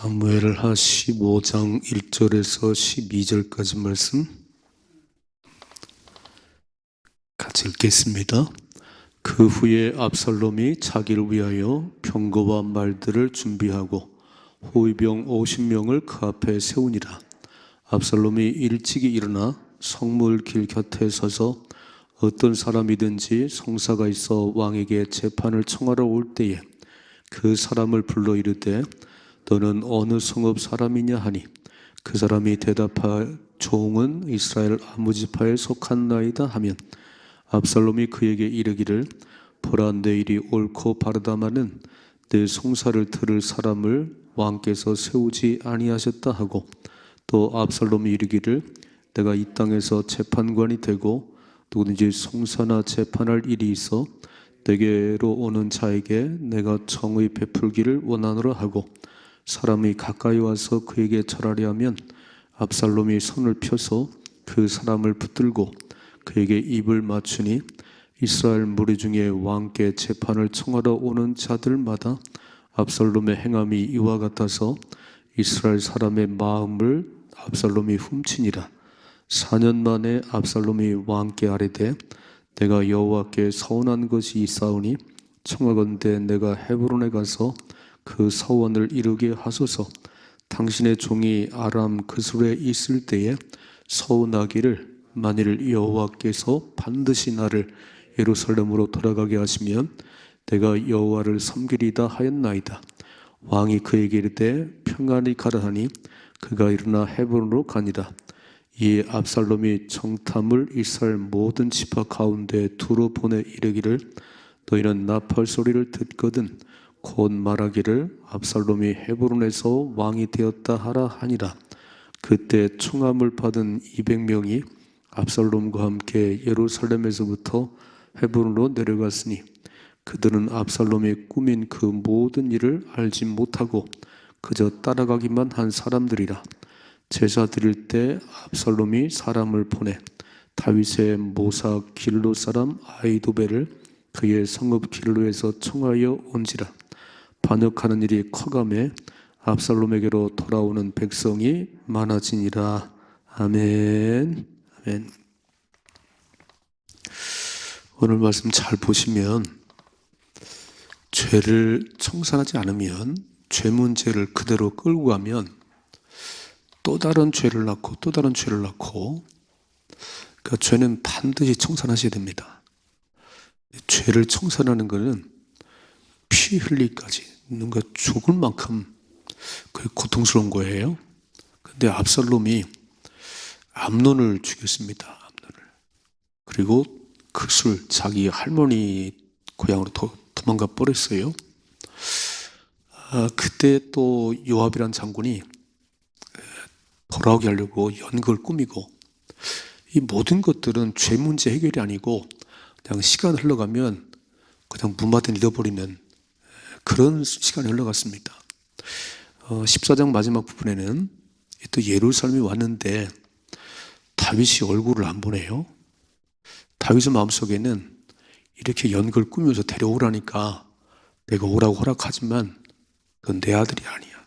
사무엘하 15장 1절에서 12절까지 말씀 같이 읽겠습니다. 그 후에 압살롬이 자기를 위하여 병거와 말들을 준비하고 호위병 50명을 그 앞에 세우니라. 압살롬이 일찍이 일어나 성물 길 곁에 서서 어떤 사람이든지 성사가 있어 왕에게 재판을 청하러 올 때에 그 사람을 불러 이르되 너는 어느 성읍 사람이냐 하니 그 사람이 대답하여 종은 이스라엘 아무지파에 속한나이다 하면 압살롬이 그에게 이르기를 보라 내 일이 옳고 바르다마는 내 송사를 들을 사람을 왕께서 세우지 아니하셨다 하고 또 압살롬이 이르기를 내가 이 땅에서 재판관이 되고 누구든지 송사나 재판할 일이 있어 내게로 오는 자에게 내가 정의 베풀기를 원하노라 하고 사람이 가까이 와서 그에게 절하려 하면 압살롬이 손을 펴서 그 사람을 붙들고 그에게 입을 맞추니 이스라엘 무리 중에 왕께 재판을 청하러 오는 자들마다 압살롬의 행함이 이와 같아서 이스라엘 사람의 마음을 압살롬이 훔치니라. 4년 만에 압살롬이 왕께 아뢰되 내가 여호와께 서원한 것이 있사오니 청하건대 내가 헤브론에 가서 그 서원을 이루게 하소서. 당신의 종이 아람 그술에 있을 때에 서운하기를 만일 여호와께서 반드시 나를 예루살렘으로 돌아가게 하시면 내가 여호와를 섬기리다 하였나이다. 왕이 그에게 이르되 평안히 가라 하니 그가 일어나 헤브론으로 가니라. 이에 압살롬이 정탐을 이스라엘 모든 지파 가운데 두루 보내 이르기를 너희는 나팔 소리를 듣거든 곧 말하기를 압살롬이 헤브론에서 왕이 되었다 하라 하니라. 그때 청함을 받은 200명이 압살롬과 함께 예루살렘에서부터 헤브론으로 내려갔으니 그들은 압살롬이 꾸민 그 모든 일을 알지 못하고 그저 따라가기만 한 사람들이라. 제사 드릴 때 압살롬이 사람을 보내 다윗의 모사 길로 사람 아히도벨을 그의 성읍 길로에서 청하여 온지라. 반역하는 일이 커가매 압살롬에게로 돌아오는 백성이 많아지니라. 아멘. 아멘. 오늘 말씀 잘 보시면 죄를 청산하지 않으면 죄 문제를 그대로 끌고 가면 또 다른 죄를 낳고 또 다른 죄를 낳고 그러니까 죄는 반드시 청산하셔야 됩니다. 죄를 청산하는 것은 피 흘리기까지 누군가 죽을 만큼 그게 고통스러운 거예요. 근데 압살롬이 암논을 죽였습니다. 암논을. 그리고 그술 자기 할머니 고향으로 도망가 버렸어요. 그때 또 요압이란 장군이 돌아오게 하려고 연극을 꾸미고 이 모든 것들은 죄 문제 해결이 아니고 그냥 시간 흘러가면 그냥 무마된 잃어버리는 그런 시간이 흘러갔습니다. 14장 마지막 부분에는 또 예루살렘이 왔는데 다윗이 얼굴을 안 보네요. 다윗의 마음속에는 이렇게 연극을 꾸며서 데려오라니까 내가 오라고 허락하지만 넌 내 아들이 아니야.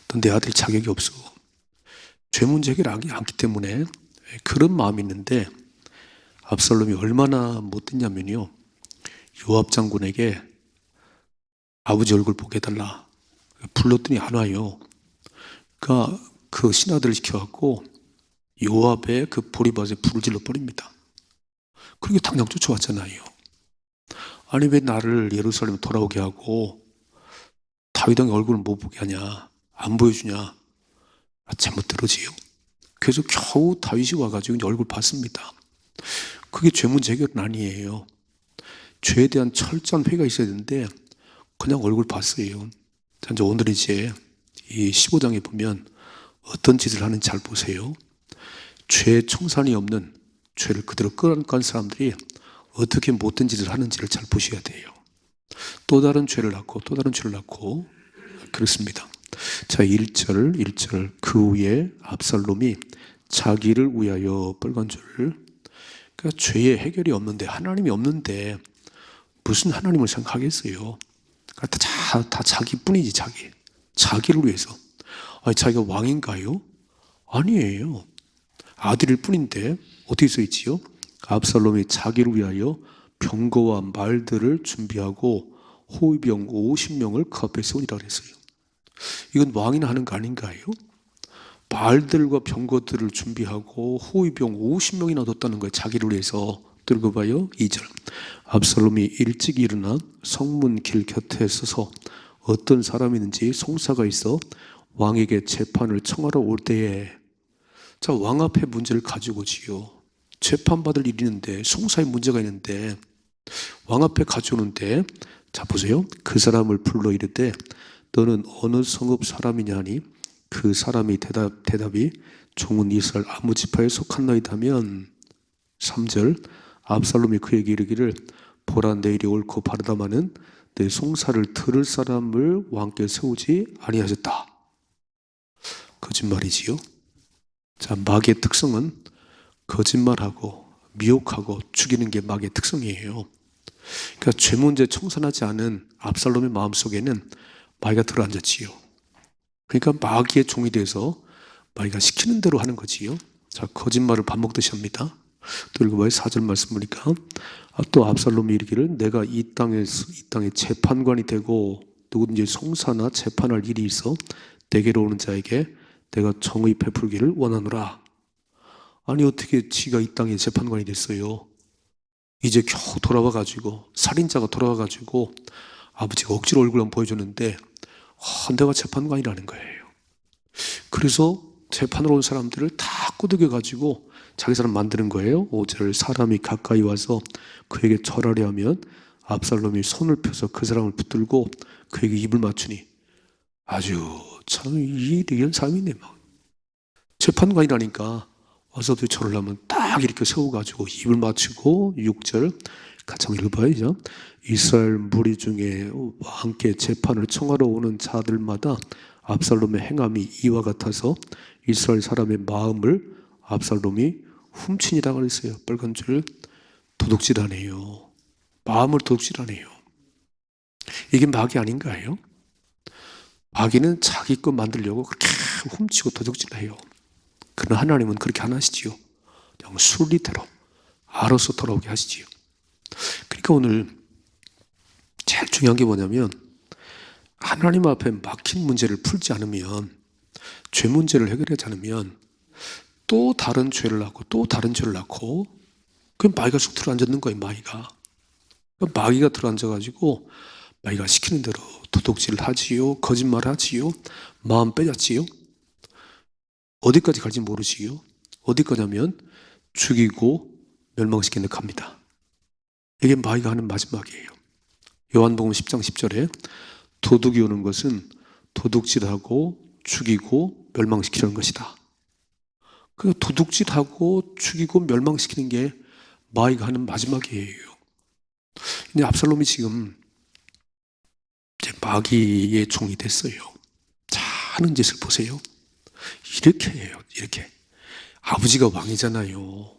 넌 내 아들 자격이 없어. 죄 문제 해결하지 않기 때문에 그런 마음이 있는데 압살롬이 얼마나 못됐냐면요. 요압 장군에게 아버지 얼굴 보게 해달라. 불렀더니 안 와요. 그러니까 그 신하들을 시켜갖고 요압의 그 보리밭에 불을 질러 버립니다. 그렇게 당장 쫓아왔잖아요. 아니 왜 나를 예루살렘에 돌아오게 하고 다윗 왕의 얼굴을 못 보게 하냐. 안 보여주냐. 잘못 들어지요. 그래서 겨우 다윗이 와가지고 이제 얼굴 봤습니다. 그게 죄 문제 해결은 아니에요. 죄에 대한 철저한 회개가 있어야 되는데 그냥 얼굴 봤어요. 자, 이제 오늘 이제 이 15장에 보면 어떤 짓을 하는지 잘 보세요. 죄 청산이 없는 죄를 그대로 끌어안고 간 사람들이 어떻게 못된 짓을 하는지를 잘 보셔야 돼요. 또 다른 죄를 낳고 또 다른 죄를 낳고 그렇습니다. 자, 1절 그 후에 압살롬이 자기를 위하여 빨간 줄. 그러니까 죄의 해결이 없는데 하나님이 없는데 무슨 하나님을 생각하겠어요. 다 자기뿐이지 자기. 자기를 위해서. 아니, 자기가 왕인가요? 아니에요. 아들일 뿐인데 어떻게 써 있지요? 압살롬이 자기를 위하여 병거와 말들을 준비하고 호위병 50명을 그 앞에 세우니라 그랬어요. 이건 왕이나 하는 거 아닌가요? 말들과 병거들을 준비하고 호위병 50명이나 뒀다는 거예요. 자기를 위해서. 들고 봐요. 2절. 압살롬이 일찍 일어나 성문 길 곁에 서서 어떤 사람이든지 송사가 있어 왕에게 재판을 청하러 올 때에, 자, 왕 앞에 문제를 가지고 지요. 재판받을 일이 있는데, 송사에 문제가 있는데 왕 앞에 가져오는데, 자 보세요. 그 사람을 불러 이르되 너는 어느 성읍 사람이냐 하니 그 사람이 대답이 종은 이스라엘 아무 지파에 속한나이다 하면, 3절. 압살롬이 그에게 이르기를 보라 내일이 옳고 바르다마는 내 송사를 들을 사람을 왕께 세우지 아니하셨다. 거짓말이지요. 자, 마귀의 특성은 거짓말하고 미혹하고 죽이는 게 마귀의 특성이에요. 그러니까 죄 문제 청산하지 않은 압살롬의 마음속에는 마귀가 들어앉았지요. 그러니까 마귀의 종이 돼서 마귀가 시키는 대로 하는 거지요. 자, 거짓말을 밥 먹듯이 합니다. 또 읽어봐요. 4절 말씀 보니까 또 압살롬이 이르기를 내가 이 땅에 재판관이 되고 누구든지 송사나 재판할 일이 있어 내게로 오는 자에게 내가 정의 베풀기를 원하노라. 아니, 어떻게 지가 이 땅의 재판관이 됐어요? 이제 겨우 돌아와가지고, 살인자가 돌아와가지고 아버지가 억지로 얼굴 한번 보여줬는데 내가 재판관이라는 거예요. 그래서 재판으로 온 사람들을 다 꾸덕여가지고 자기 사람 만드는 거예요. 5절. 사람이 가까이 와서 그에게 절하려 하면 압살롬이 손을 펴서 그 사람을 붙들고 그에게 입을 맞추니, 아주 참 이런 사람이네. 막 재판관이라니까 와서도 절을 하면 딱 이렇게 세워가지고 입을 맞추고. 6절 같이 한번 읽어봐야죠. 이스라엘 무리 중에 왕께 재판을 청하러 오는 자들마다 압살롬의 행함이 이와 같아서 이스라엘 사람의 마음을 압살롬이 훔치니라고 그랬어요. 빨간 줄. 도둑질하네요. 마음을 도둑질하네요. 이게 마귀 아닌가요? 마귀는 자기 것 만들려고 그렇게 훔치고 도둑질해요. 그러나 하나님은 그렇게 안 하시지요. 그냥 순리대로 알아서 돌아오게 하시지요. 그러니까 오늘 제일 중요한 게 뭐냐면, 하나님 앞에 막힌 문제를 풀지 않으면, 죄 문제를 해결하지 않으면 또 다른 죄를 낳고 또 다른 죄를 낳고, 그럼 마귀가 쑥 들어앉는 거예요. 마귀가 들어앉아가지고 마귀가 시키는 대로 도둑질을 하지요, 거짓말을 하지요, 마음 빼앗지요. 어디까지 갈지 모르시요. 어디까지냐면 죽이고 멸망시키는 갑니다. 이게 마귀가 하는 마지막이에요. 요한복음 10장 10절에 도둑이 오는 것은 도둑질하고 죽이고 멸망시키는 것이다. 그 도둑질하고 죽이고 멸망시키는 게 마귀가 하는 마지막이에요. 근데 압살롬이 지금 이제 마귀의 종이 됐어요. 자, 하는 짓을 보세요. 이렇게 해요. 이렇게. 아버지가 왕이잖아요.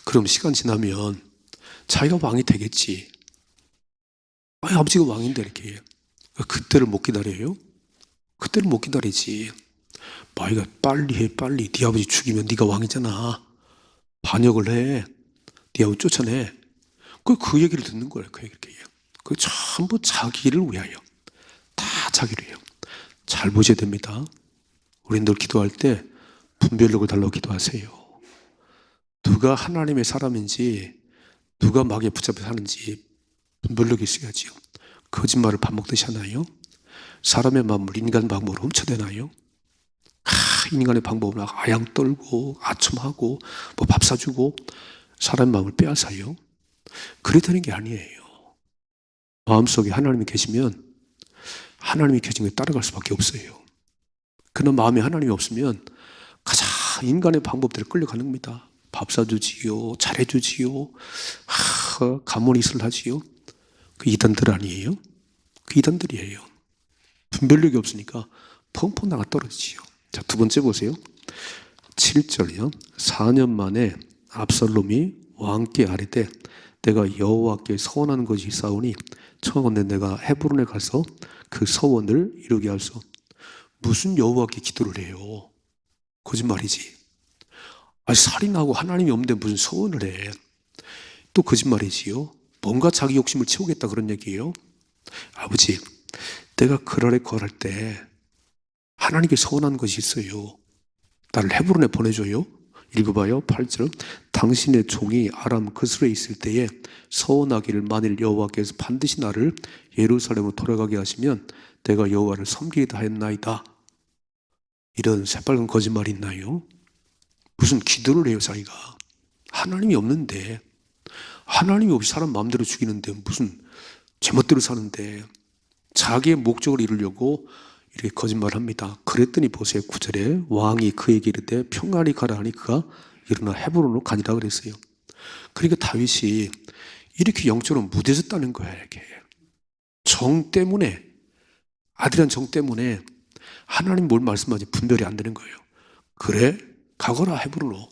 그럼 시간 지나면 자기가 왕이 되겠지. 아니, 아버지가 왕인데 이렇게 해요. 그때를 못 기다려요? 그때를 못 기다리지. 마귀가 빨리 해, 빨리. 네 아버지 죽이면 네가 왕이잖아. 반역을 해. 네 아버지 쫓아내. 그 얘기를 듣는 거예요. 그 얘기를 해요. 그 전부 자기를 위하여. 다 자기를 위하여. 잘 보셔야 됩니다. 우리 늘 기도할 때 분별력을 달라고 기도하세요. 누가 하나님의 사람인지, 누가 마귀에 붙잡혀 사는지 분별력이 있어야지요. 거짓말을 밥 먹듯이 하나요? 사람의 마음을 인간 방법으로 훔쳐대나요? 인간의 방법으로 아양 떨고 아첨하고 뭐 밥 사주고 사람의 마음을 빼앗아요? 그래 되는 게 아니에요. 마음속에 하나님이 계시면 하나님이 계신 것에 따라갈 수밖에 없어요. 그런 마음에 하나님이 없으면 가장 인간의 방법대로 끌려가는 겁니다. 밥 사주지요, 잘해주지요, 가문이슬 하지요. 그 이단들 아니에요? 그 이단들이에요. 분별력이 없으니까 펑펑 나가 떨어지지요. 자, 두 번째 보세요. 7절이요. 4년 만에 압살롬이 왕께 아뢰되 내가 여호와께 서원하는 것이 있사오니 청하건대 내가 헤브론에 가서 그 서원을 이루게 하소. 무슨 여호와께 기도를 해요? 거짓말이지. 아니, 살인하고 하나님이 없는데 무슨 서원을 해? 또 거짓말이지요. 뭔가 자기 욕심을 채우겠다 그런 얘기예요. 아버지, 내가 그랄에 거할 때 하나님께 서원한 것이 있어요. 나를 헤브론에 보내줘요. 읽어봐요. 8절. 당신의 종이 아람 그스로에 있을 때에 서원하기를 만일 여호와께서 반드시 나를 예루살렘으로 돌아가게 하시면 내가 여호와를 섬기리다 하였나이다. 이런 새빨간 거짓말이 있나요? 무슨 기도를 해요 자기가. 하나님이 없는데, 하나님이 없이 사람 마음대로 죽이는데, 무슨 제멋대로 사는데 자기의 목적을 이루려고 이렇게 거짓말을 합니다. 그랬더니 보세요. 9절에 왕이 그에게 이르되 평안히 가라 하니 그가 일어나 헤브론으로 가니라 그랬어요. 그러니까 다윗이 이렇게 영적으로 무뎌졌다는 거예요. 이렇게 정 때문에, 아들한 정 때문에 하나님 뭘 말씀하지 분별이 안 되는 거예요. 그래 가거라 헤브론으로.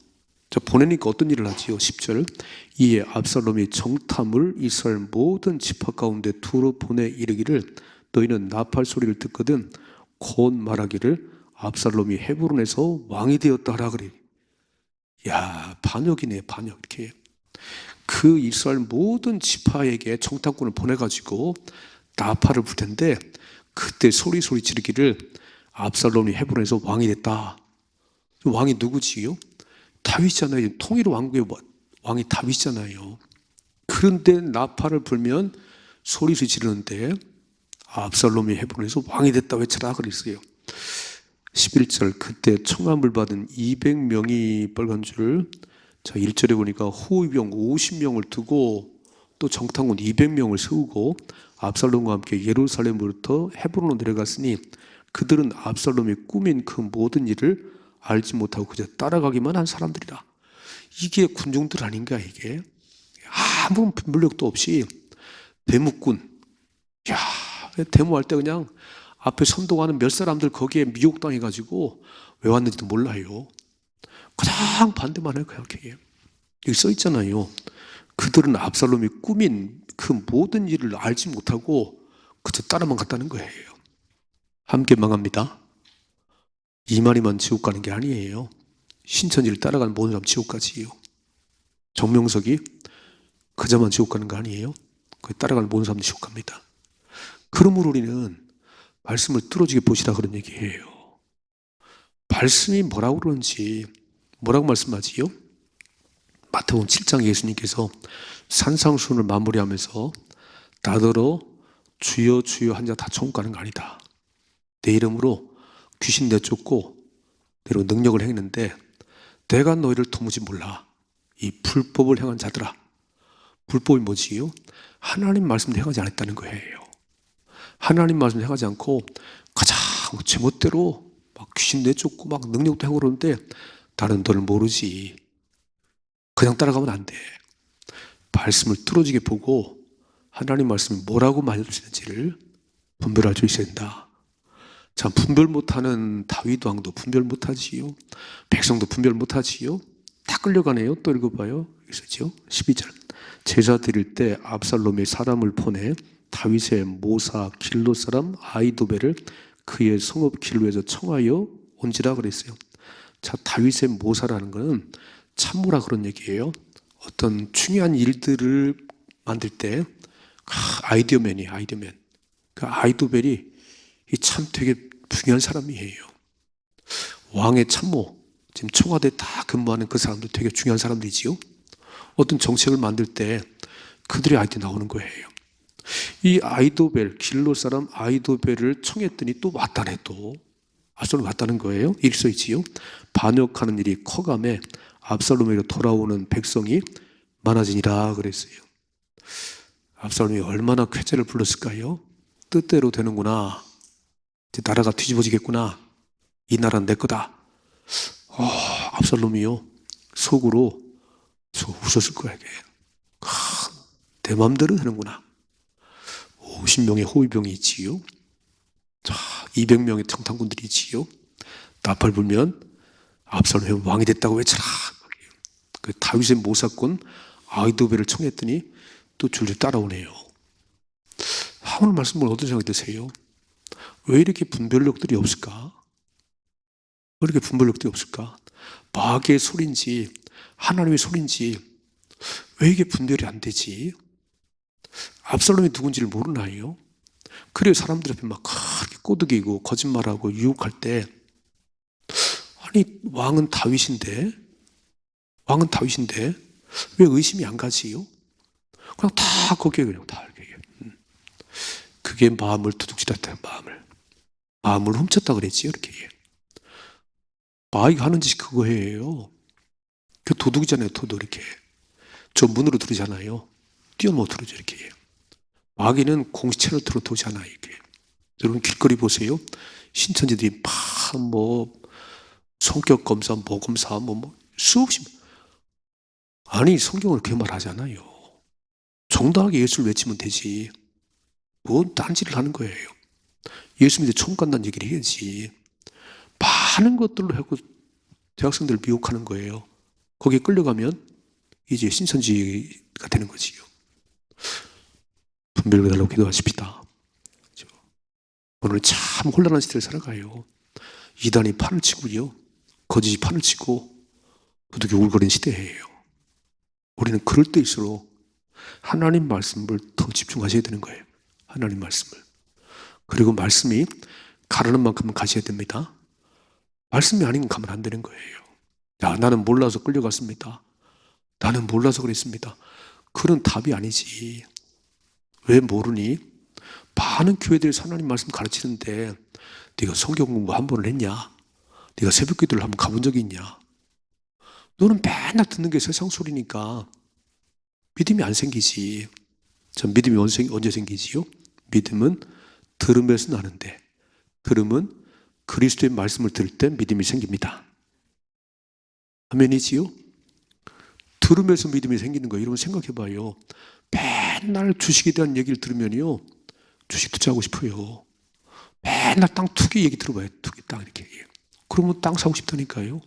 자, 보내니까 어떤 일을 하지요? 10절. 이에 압살롬이 정탐을 이스라엘 모든 지파 가운데 두루 보내 이르기를 너희는 나팔 소리를 듣거든 곧 말하기를 압살롬이 헤브론에서 왕이 되었다 하라 그래. 야, 반역이네, 반역. 이렇게 그 이스라엘 모든 지파에게 정탐꾼을 보내가지고 나팔을 불 텐데 그때 소리 지르기를 압살롬이 헤브론에서 왕이 됐다. 왕이 누구지요? 다윗이잖아요. 통일 왕국의 왕이 다윗이잖아요. 그런데 나팔을 불면 소리를 지르는데 압살롬이 헤브론에서 왕이 됐다 외쳐라 그랬어요. 11절. 그때 청함을 받은 200명이 빨간 줄. 자, 1절에 보니까 호위병 50명을 두고 또 정탐꾼 200명을 세우고 압살롬과 함께 예루살렘으로부터 헤브론으로 내려갔으니 그들은 압살롬이 꾸민 그 모든 일을 알지 못하고 그저 따라가기만 한 사람들이라. 이게 군중들 아닌가 이게? 아무 분별력도 없이 대묵군. 야, 데모할 때 그냥 앞에 선동하는 몇 사람들 거기에 미혹당해가지고 왜 왔는지도 몰라요. 가장 반대만 해요. 그렇게 여기 써 있잖아요. 그들은 압살롬이 꾸민 그 모든 일을 알지 못하고 그저 따라만 갔다는 거예요. 함께 망합니다. 이만희만 지옥 가는 게 아니에요. 신천지를 따라가는 모든 사람 지옥 가지요. 정명석이 그자만 지옥 가는 거 아니에요? 그 따라가는 모든 사람 지옥 갑니다. 그러므로 우리는 말씀을 뚫어지게 보시라 그런 얘기예요. 말씀이 뭐라고 그러는지, 뭐라고 말씀하지요? 마태복음 7장 예수님께서 산상수훈을 마무리하면서 나더러 주여 주여 한 자 다 천국 가는 거 아니다. 내 이름으로 귀신 내쫓고 내로 능력을 행했는데 내가 너희를 도무지 몰라. 이 불법을 행한 자들아. 불법이 뭐지요? 하나님 말씀을 행하지 않았다는 거예요. 하나님 말씀을 행하지 않고 가장 제멋대로 막 귀신 내쫓고 막 능력도 행하고 그러는데 나는 너를 모르지. 그냥 따라가면 안 돼. 말씀을 뚫어지게 보고 하나님 말씀이 뭐라고 말해주시는지를 분별할 수 있어야 된다. 참, 분별 못하는 다윗 왕도 분별 못하지요. 백성도 분별 못하지요. 다 끌려가네요. 또 읽어봐요. 있었죠. 12절. 제사 드릴 때 압살롬이 사람을 보내 다윗의 모사 길로 사람 아히도벨을 그의 성읍 길로에서 청하여 온지라 그랬어요. 자, 다윗의 모사라는 것은 참모라 그런 얘기예요. 어떤 중요한 일들을 만들 때 아이디어맨이 아이디어맨. 그 아히도벨이 참 되게 중요한 사람이에요. 왕의 참모, 지금 청와대에 다 근무하는 그 사람들 되게 중요한 사람들이지요. 어떤 정책을 만들 때 그들의 아이디어 나오는 거예요. 이 아히도벨, 길로 사람 아히도벨을 청했더니 또 왔다네 또. 압살롬 왔다는 거예요. 이렇게 써 있지요. 반역하는 일이 커감에 압살롬에게 돌아오는 백성이 많아지니라 그랬어요. 압살롬이 얼마나 쾌재를 불렀을까요? 뜻대로 되는구나. 이제 나라가 뒤집어지겠구나. 이 나라는 내 거다. 압살롬이요. 속으로 웃었을 거야. 이게. 내 맘대로 되는구나. 50명의 호위병이 있지요. 자, 200명의 정탐꾼들이 있지요. 나팔 불면 압살롬이 왕이 됐다고 외쳐라. 그 다윗의 모사꾼 아히도벨을 청했더니 또 줄줄 따라오네요. 오늘 말씀을 어떤 생각이 드세요? 왜 이렇게 분별력들이 없을까? 왜 이렇게 분별력이 없을까? 마귀의 소리인지 하나님의 소리인지 왜 이게 분별이 안 되지? 압살롬이 누군지를 모르나요? 그래요, 사람들 앞에 막 그렇게 꼬드기고 거짓말하고 유혹할 때, 아니 왕은 다윗인데 왜 의심이 안 가지요? 그냥 다 거기에 그냥 다 이렇게. 그게 마음을 도둑질했다. 마음을 훔쳤다 그랬지요, 이렇게. 마귀가 하는 짓이 그거예요. 그 도둑이잖아요, 도둑. 이렇게 저 문으로 들어오잖아요. 뛰어넘어 들어오죠, 이렇게. 마귀는 공시채를 들어 도잖아요, 이렇게. 여러분 길거리 보세요. 신천지들이 성격 검사, 검사, 수없이. 아니, 성경은 그렇게 말하잖아요. 정당하게 예수를 외치면 되지. 뭔 딴짓을 하는 거예요. 예수 믿어 천국 간다는 얘기를 해야지. 많은 것들로 하고 대학생들을 미혹하는 거예요. 거기에 끌려가면 이제 신천지가 되는 거지요. 분별을 달라고 기도하십시다. 오늘 참 혼란한 시대를 살아가요. 이단이 판을 치고요. 거짓이 판을 치고 도둑이 울거리는 시대예요. 우리는 그럴 때일수록 하나님 말씀을 더 집중하셔야 되는 거예요. 하나님 말씀을. 그리고 말씀이 가르는 만큼은 가셔야 됩니다. 말씀이 아닌 건 가면 안 되는 거예요. 야, 나는 몰라서 끌려갔습니다. 나는 몰라서 그랬습니다. 그런 답이 아니지. 왜 모르니? 많은 교회들이 하나님 말씀 가르치는데 네가 성경 공부 한 번을 했냐? 네가 새벽 기도를 한번 가본 적이 있냐? 너는 맨날 듣는 게 세상 소리니까 믿음이 안 생기지. 전 믿음이 언제 생기지요? 믿음은 들음에서 나는데, 들음은 그리스도의 말씀을 들을 때 믿음이 생깁니다. 아멘이지요? 들으면서 믿음이 생기는 거예요. 여러분 생각해 봐요. 맨날 주식에 대한 얘기를 들으면요, 주식 투자하고 싶어요. 맨날 땅 투기 얘기 들어봐요. 투기 땅 이렇게. 그러면 땅 사고 싶다니까요.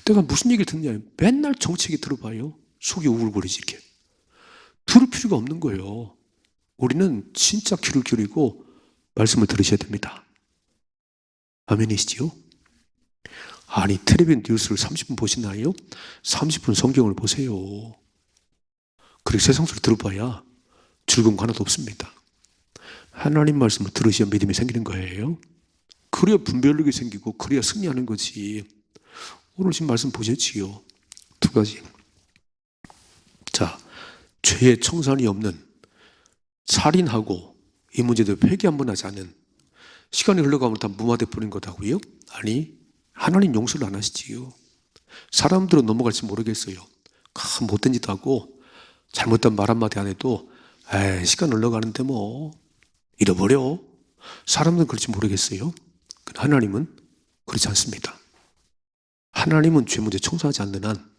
내가 무슨 얘기를 듣냐? 맨날 정치 얘기 들어봐요. 속이 우울거리지 이렇게. 들을 필요가 없는 거예요. 우리는 진짜 귀를 기울이고 말씀을 들으셔야 됩니다. 아멘이시지요? 아니, 텔레비전 뉴스를 30분 보시나요? 30분 성경을 보세요. 그리고 세상 소리 들어봐야 즐거운 거 하나도 없습니다. 하나님 말씀을 들으셔야 믿음이 생기는 거예요. 그래야 분별력이 생기고 그래야 승리하는 거지. 오늘 지금 말씀 보셨지요? 두 가지. 자, 죄의 청산이 없는, 살인하고 이 문제도 회개 한번 하지 않은, 시간이 흘러가면 다 무마돼 버린 거다고요? 아니, 하나님 용서를 안 하시지요. 사람들은 넘어갈지 모르겠어요. 못된 짓 하고 잘못된 말 한마디 안 해도 시간 흘러가는데 잃어버려. 사람들은 그렇지 모르겠어요. 하나님은 그렇지 않습니다. 하나님은 죄 문제 청소하지 않는 한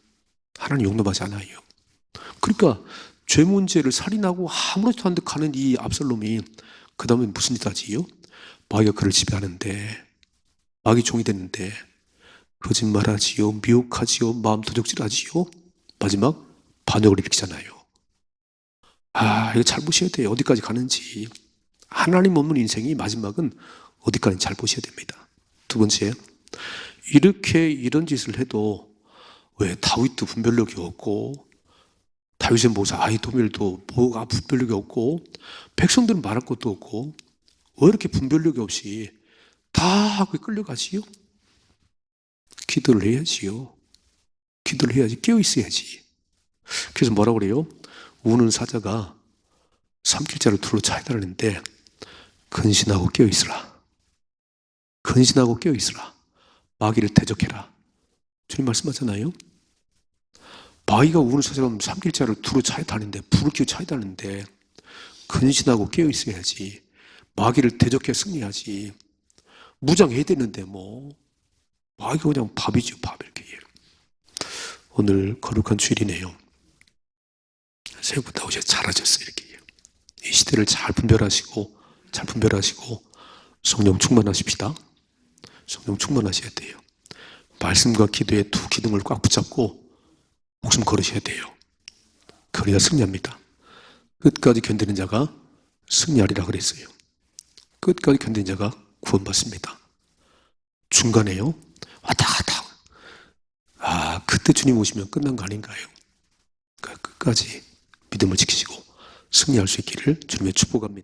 하나님 용납하지 않아요. 그러니까 죄 문제를 살인하고 아무렇지도 않은 데 가는 이 압살롬이 그 다음에 무슨 짓 하지요? 마귀가 그를 지배하는데, 마귀 종이 됐는데 거짓말하지요, 미혹하지요, 마음 도적질하지요. 마지막 반역을 일으키잖아요. 이거 잘 보셔야 돼요. 어디까지 가는지. 하나님 없는 인생이 마지막은 어디까지 잘 보셔야 됩니다. 두 번째, 이런 짓을 해도 왜 다윗도 분별력이 없고, 다윗의 모사 아히도멜도 뭐가 분별력이 없고, 백성들은 말할 것도 없고, 왜 이렇게 분별력이 없이 다 끌려가지요? 기도를 해야지요. 기도를 해야지. 깨어 있어야지. 그래서 뭐라고 그래요? 우는 사자가 삼킬자를 둘러 차이달라는데 근신하고 깨어 있으라. 근신하고 깨어 있으라. 마귀를 대적해라. 주님 말씀하잖아요. 마귀가 우는 사자가 삼킬자를 두루 차이다는데, 불을 끼워 차이다는데 근신하고 깨어 있어야지. 마귀를 대적해 승리하지. 무장해야 되는데 마귀가 그냥 밥이죠, 밥 이렇게. 오늘 거룩한 주일이네요. 새해부터 나오셔서 잘하셨어요, 이렇게. 이 시대를 잘 분별하시고 성령 충만하십시다. 성령 충만하셔야 돼요. 말씀과 기도의 두 기둥을 꽉 붙잡고 목숨 걸으셔야 돼요. 그래야 승리합니다. 끝까지 견디는 자가 승리하리라 그랬어요. 끝까지 견디는 자가 구원받습니다. 중간에요, 그때 주님 오시면 끝난 거 아닌가요? 그러니까 끝까지 믿음을 지키시고 승리할 수 있기를 주님의 축복합니다.